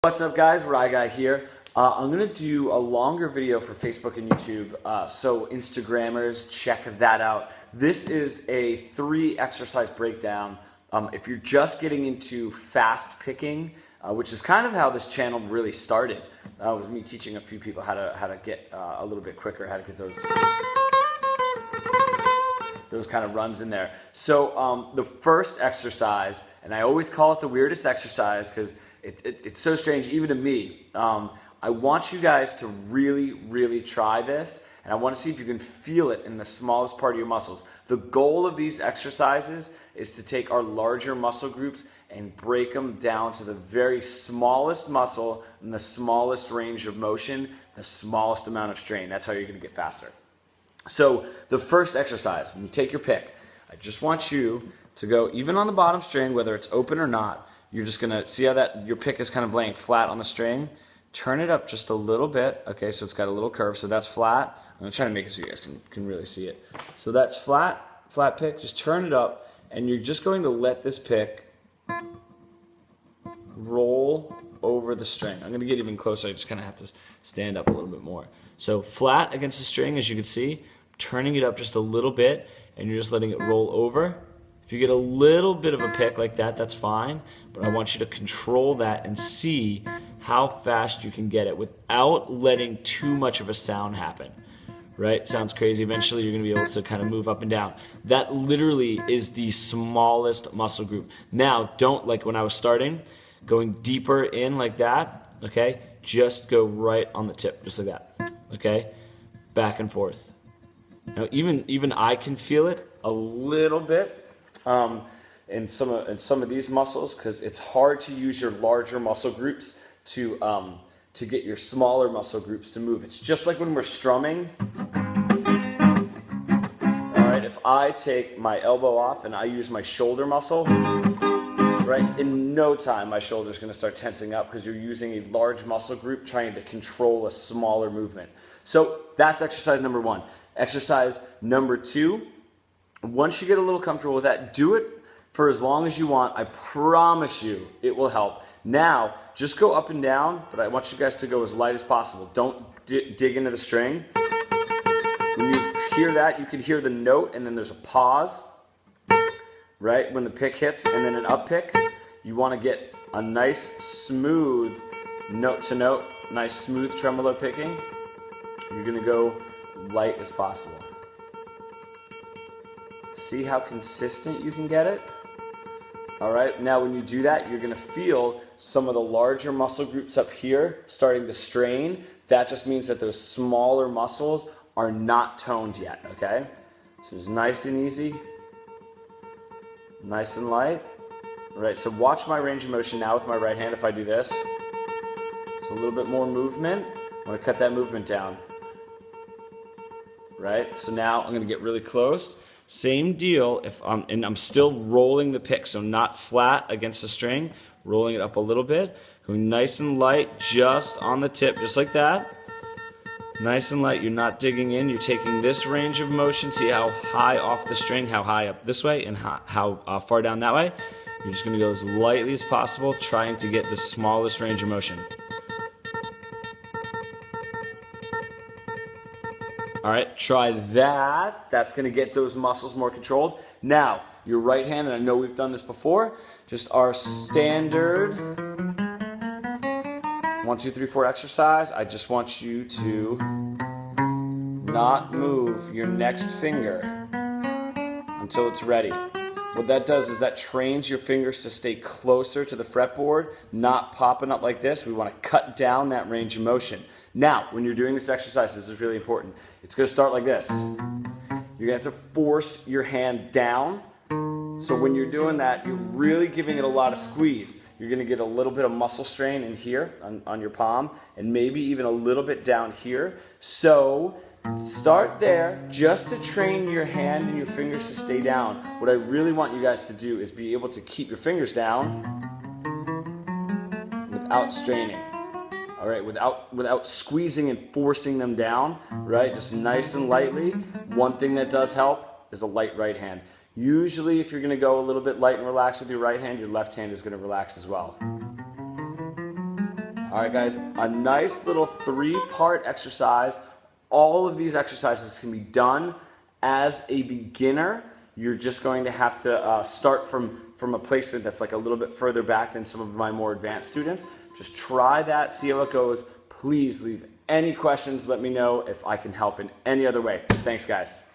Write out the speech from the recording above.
What's up guys, RyeGuy here. I'm going to do a longer video for Facebook and YouTube, so Instagrammers, check that out. This is a 3 exercise breakdown. If you're just getting into fast picking, which is kind of how this channel really started. It was me teaching a few people how to get a little bit quicker, how to get those kind of runs in there. So the first exercise, and I always call it the weirdest exercise because it's so strange even to me. I want you guys to really try this, and I want to see if you can feel it in the smallest part of your muscles. The goal of these exercises is to take our larger muscle groups and break them down to the very smallest muscle and the smallest range of motion, the smallest amount of strain. That's how you're going to get faster. So the first exercise, when you take your pick, I just want you to go even on the bottom string, whether it's open or not. You're just going to see how that your pick is kind of laying flat on the string. Turn it up just a little bit. Okay, so it's got a little curve, so that's flat. I'm going to try to make it so you guys can really see it. So that's flat pick. Just turn it up, and you're just going to let this pick roll over the string. I'm going to get even closer. I just kind of have to stand up a little bit more. So flat against the string, as you can see, turning it up just a little bit, and you're just letting it roll over. If you get a little bit of a pick like that, that's fine, but I want you to control that and see how fast you can get it without letting too much of a sound happen. Right? Sounds crazy. Eventually you're going to be able to kind of move up and down. That literally is the smallest muscle group. Now, don't, like when I was starting, going deeper in like that, okay? Just go right on the tip, just like that, okay? Back and forth. Now, even I can feel it a little bit in some of these muscles, because it's hard to use your larger muscle groups to get your smaller muscle groups to move. It's just like when we're strumming. All right, if I take my elbow off and I use my shoulder muscle, right, in no time my shoulder's going to start tensing up because you're using a large muscle group trying to control a smaller movement. So that's exercise number 1. Exercise number 2, once you get a little comfortable with that, do it for as long as you want. I promise you it will help. Now, just go up and down, but I want you guys to go as light as possible. Don't dig into the string. When you hear that, you can hear the note, and then there's a pause, right, when the pick hits, and then an up pick. You want to get a nice, smooth note to note, nice, smooth tremolo picking. You're going to go light as possible. See how consistent you can get it? All right, now when you do that, you're going to feel some of the larger muscle groups up here starting to strain. That just means that those smaller muscles are not toned yet, okay? So it's nice and easy, nice and light. All right, so watch my range of motion now with my right hand if I do this. It's a little bit more movement. I'm going to cut that movement down. Right, so now I'm going to get really close. Same deal, and I'm still rolling the pick, so not flat against the string, rolling it up a little bit, going nice and light just on the tip, just like that. Nice and light, you're not digging in, you're taking this range of motion, see how high off the string, how high up this way, and how far down that way. You're just going to go as lightly as possible, trying to get the smallest range of motion. All right, try that. That's going to get those muscles more controlled. Now, your right hand, and I know we've done this before, just our standard 1, 2, 3, 4 exercise. I just want you to not move your next finger until it's ready. What that does is that trains your fingers to stay closer to the fretboard, not popping up like this. We want to cut down that range of motion. Now, when you're doing this exercise, this is really important. It's going to start like this. You're going to have to force your hand down. So when you're doing that, you're really giving it a lot of squeeze. You're going to get a little bit of muscle strain in here on your palm, and maybe even a little bit down here. So start there just to train your hand and your fingers to stay down. What I really want you guys to do is be able to keep your fingers down without straining. All right, without squeezing and forcing them down, right? Just nice and lightly. One thing that does help is a light right hand. Usually, if you're going to go a little bit light and relaxed with your right hand, your left hand is going to relax as well. All right, guys, a nice little 3-part exercise. All of these exercises can be done as a beginner. You're just going to have to start from a placement that's like a little bit further back than some of my more advanced students. Just try that, see how it goes. Please leave any questions. Let me know if I can help in any other way. Thanks, guys.